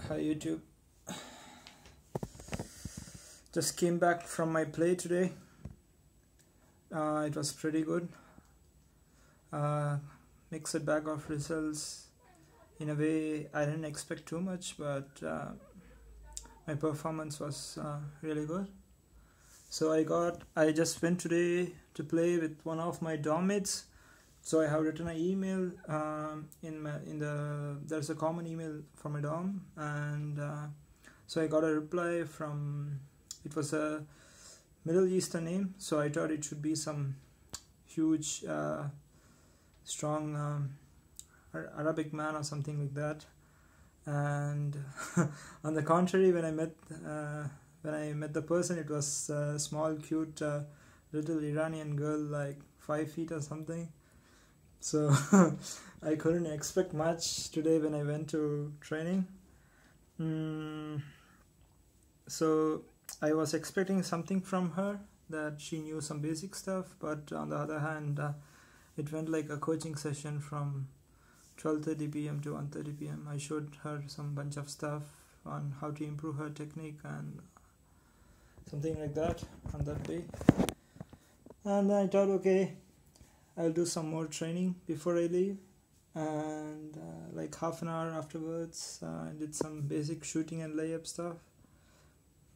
Hi YouTube. Just came back from my play today. It was pretty good. Mixed bag of results. In a way, I didn't expect too much, but my performance was really good. So I just went today to play with one of my dorm mates. So I have written an email there's a common email from my dorm, and so I got a reply from, it was a Middle Eastern name, so I thought it should be some huge strong Arabic man or something like that. And on the contrary, when I met the person, it was a small cute little Iranian girl, like 5 feet or something. So I couldn't expect much today when I went to training. So I was expecting something from her, that she knew some basic stuff, but on the other hand, it went like a coaching session from 12:30 p.m. to 1:30 p.m. I showed her some bunch of stuff on how to improve her technique and something like that on that day. And I thought, okay, I'll do some more training before I leave, and like half an hour afterwards, I did some basic shooting and layup stuff.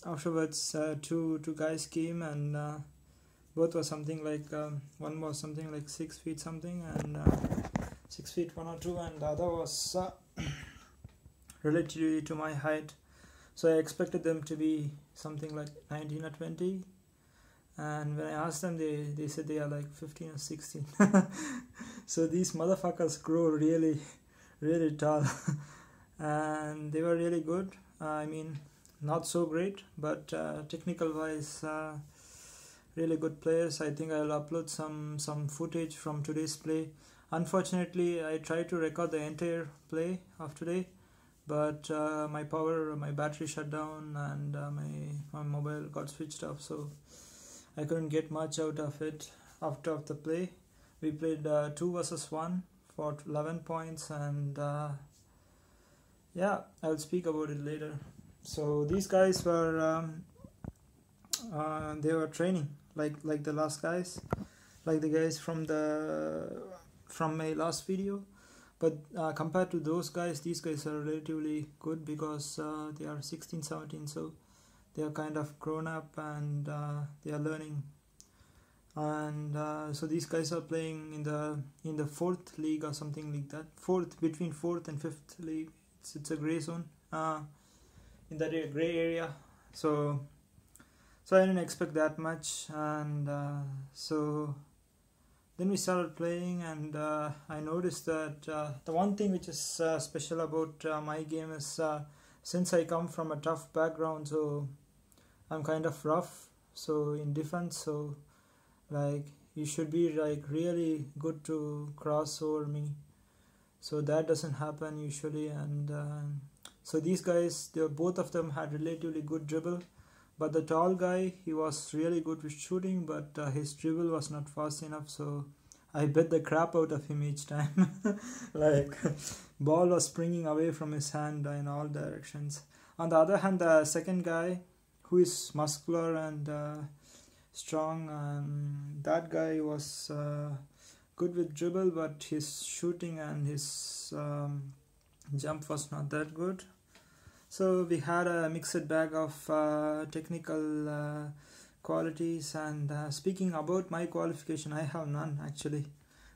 Afterwards, two guys came, and both were something like one was something like 6 feet something, and 6 feet 1 or 2, and the other was relatively to my height. So I expected them to be something like 19 or 20. And when I asked them, they said they are like 15 or 16. So these motherfuckers grow really, really tall. And they were really good. I mean, not so great, but technical wise, really good players. I think I'll upload some footage from today's play. Unfortunately, I tried to record the entire play of today, but my battery shut down, and my mobile got switched off, so I couldn't get much out of it after the play. We played 2 versus 1 for 11 points, and yeah, I'll speak about it later. So these guys were they were training like the last guys, like the guys from my last video, but compared to those guys, these guys are relatively good because they are 16, 17, so they are kind of grown up, and they are learning. And so these guys are playing in the 4th league or something like that, between 4th and 5th league. It's a gray zone, in that gray area. So I didn't expect that much, and so then we started playing, and I noticed that the one thing which is special about my game is, since I come from a tough background, so I'm kind of rough, so in defense, so like you should be like really good to cross over me, so that doesn't happen usually. And so these guys, both of them had relatively good dribble, but the tall guy, he was really good with shooting, but his dribble was not fast enough, so I bet the crap out of him each time. Like ball was springing away from his hand in all directions. On the other hand, the second guy, who is muscular and strong, that guy was good with dribble, but his shooting and his jump was not that good. So we had a mixed bag of technical qualities, and speaking about my qualification, I have none actually.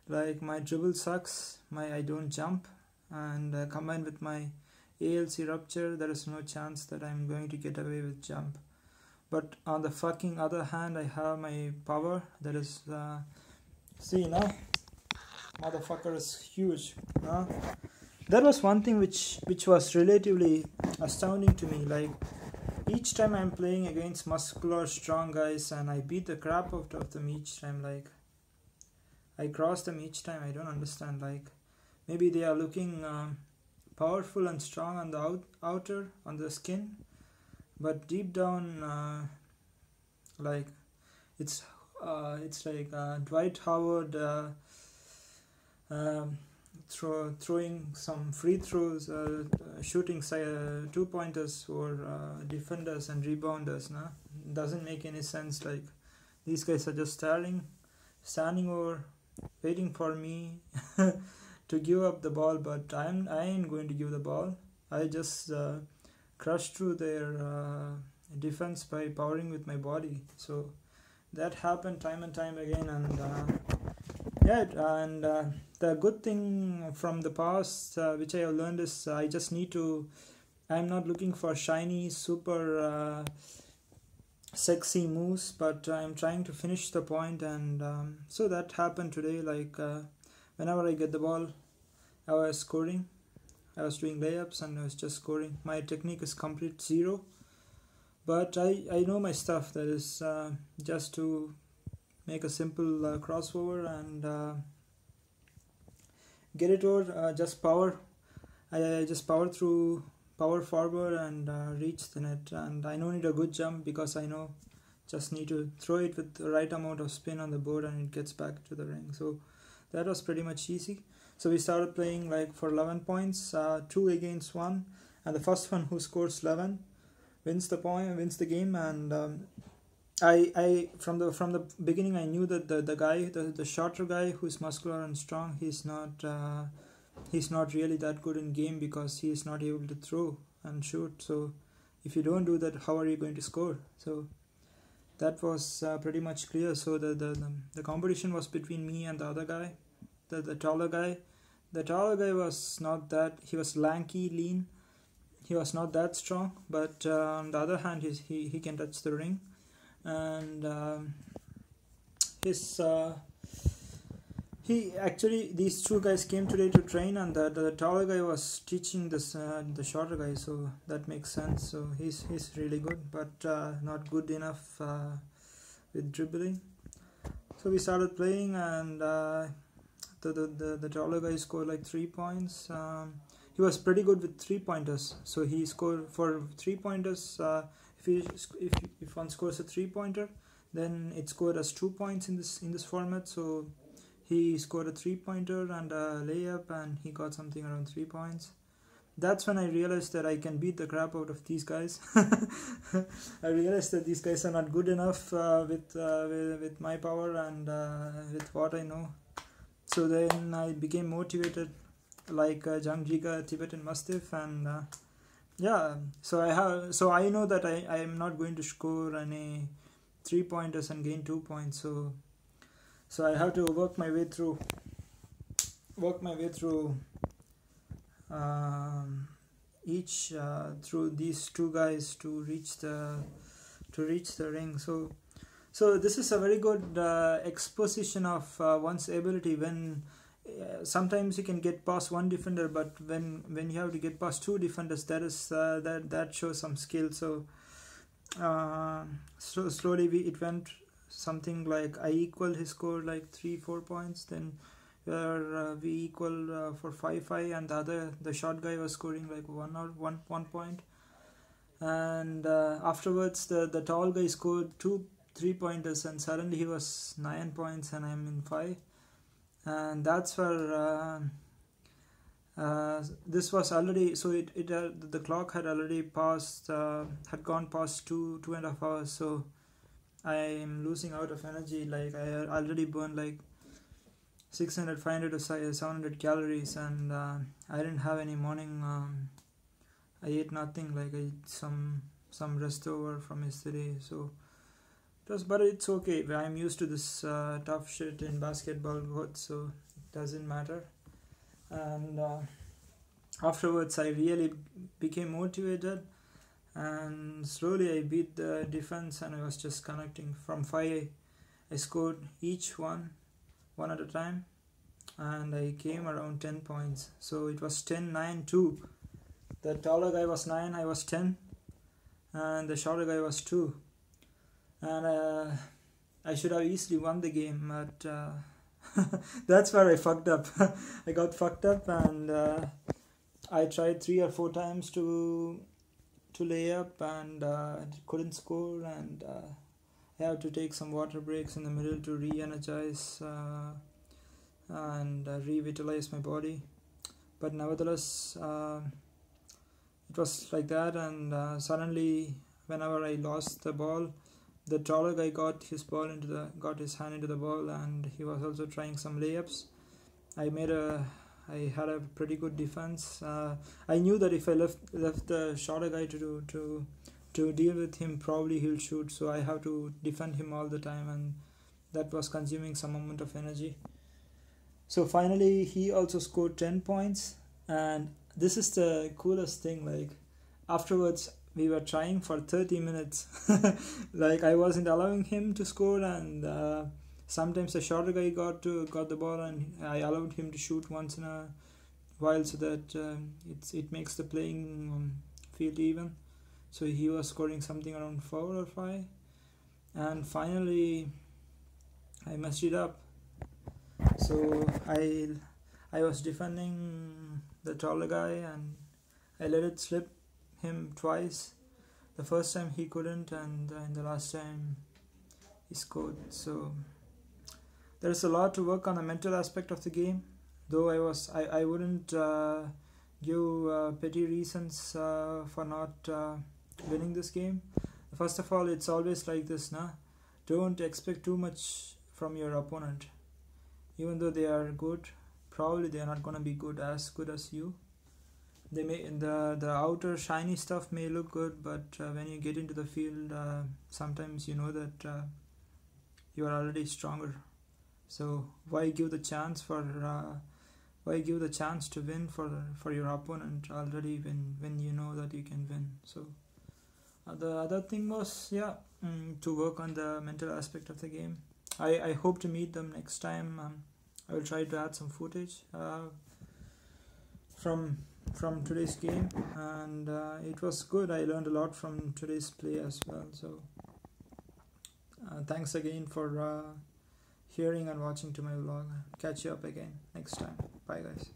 Like my dribble sucks, I don't jump, and combined with my ALC rupture, there is no chance that I'm going to get away with jump. But on the fucking other hand, I have my power, that is see now, motherfucker is huge. That was one thing which was relatively astounding to me. Like each time I'm playing against muscular strong guys, and I beat the crap out of them each time. Like I cross them each time. I don't understand. Like maybe they are looking powerful and strong on the outer, on the skin, but deep down, like it's like Dwight Howard throwing some free throws shooting 2-pointers for defenders and rebounders. Nah? Doesn't make any sense. Like, these guys are just standing over, waiting for me to give up the ball, but I ain't going to give the ball. I just crush through their defense by powering with my body. So that happened time and time again, and the good thing from the past, which I have learned, is I'm not looking for shiny, super sexy moves, but I'm trying to finish the point, and so that happened today. Like, whenever I get the ball, I was scoring. I was doing layups and I was just scoring. My technique is complete zero, but I know my stuff. That is just to make a simple crossover and get it over. Just power. I just power forward and reach the net. And I don't need a good jump because I know just need to throw it with the right amount of spin on the board and it gets back to the ring. So that was pretty much easy. So we started playing like for 11 points, 2 against 1, and the first one who scores 11 wins the game. And I from the beginning I knew that the shorter guy who's muscular and strong, he's not really that good in game because he is not able to throw and shoot. So if you don't do that, how are you going to score? So that was pretty much clear. So the competition was between me and the other guy. The taller guy. The taller guy was not that, he was lanky, lean. He was not that strong, but on the other hand, he can touch the ring. And these two guys came today to train, and the taller guy was teaching the shorter guy, so that makes sense. So he's really good, but not good enough with dribbling. So we started playing, and the taller guy scored like 3 points. He was pretty good with 3-pointers. So he scored for 3-pointers. If one scores a 3-pointer, then it's scored as 2 points in this format. So he scored a 3-pointer and a layup, and he got something around 3 points. That's when I realized that I can beat the crap out of these guys. I realized that these guys are not good enough with my power and with what I know. So then I became motivated, like Jangjiga Tibetan Mastiff, and so I know that I am not going to score any 3-pointers and gain 2 points. So I have to work my way through through these two guys to reach the ring. So this is a very good exposition of one's ability. When sometimes you can get past one defender, but when you have to get past 2 defenders, that shows some skill. So slowly it went something like I equal his score like 3-4 points. Then we equal for 5-5, and the short guy was scoring like 1 point. And afterwards the tall guy scored 2 3-pointers, and suddenly he was 9 points and I'm in 5. And that's where this was already, so the clock had already had gone past 2.5 hours. So I am losing out of energy. Like, I already burned like 600, 500 or 700 calories, and I didn't have any morning. I ate nothing. Like, I ate some rest over from yesterday. So but it's okay. I'm used to this tough shit in basketball, so it doesn't matter. And afterwards I really became motivated, and slowly I beat the defense, and I was just connecting. From 5 I scored each one at a time, and I came around 10 points. So it was 10-9-2. The taller guy was 9, I was 10, and the shorter guy was 2. And I should have easily won the game, but that's where I fucked up. I got fucked up, and I tried 3 or 4 times to lay up, and couldn't score, and I have to take some water breaks in the middle to re-energize and revitalize my body. But nevertheless, it was like that, and suddenly whenever I lost the ball, the taller guy got his hand into the ball, and he was also trying some layups. I had a pretty good defense. I knew that if I left the shorter guy to deal with him, probably he'll shoot, so I have to defend him all the time, and that was consuming some amount of energy. So finally he also scored 10 points, and this is the coolest thing, like afterwards we were trying for 30 minutes. Like I wasn't allowing him to score, and sometimes the shorter guy got the ball, and I allowed him to shoot once in a while, so that it makes the playing field even. So he was scoring something around 4 or 5, and finally I messed it up. So I was defending the taller guy, and I let it slip him twice. The first time he couldn't, and the last time he scored. So there's a lot to work on the mental aspect of the game, though I wouldn't give petty reasons for not winning this game. First of all, it's always like this, nah? Don't expect too much from your opponent. Even though they are good, probably they are not gonna be as good as you. They may the outer shiny stuff may look good, but when you get into the field, sometimes you know that you are already stronger. So why give the chance to win for your opponent already when you know that you can win? So the other thing was to work on the mental aspect of the game. I hope to meet them next time. I will try to add some footage from today's game, and it was good. I learned a lot from today's play as well. So thanks again for hearing and watching to my vlog. Catch you up again next time. Bye guys.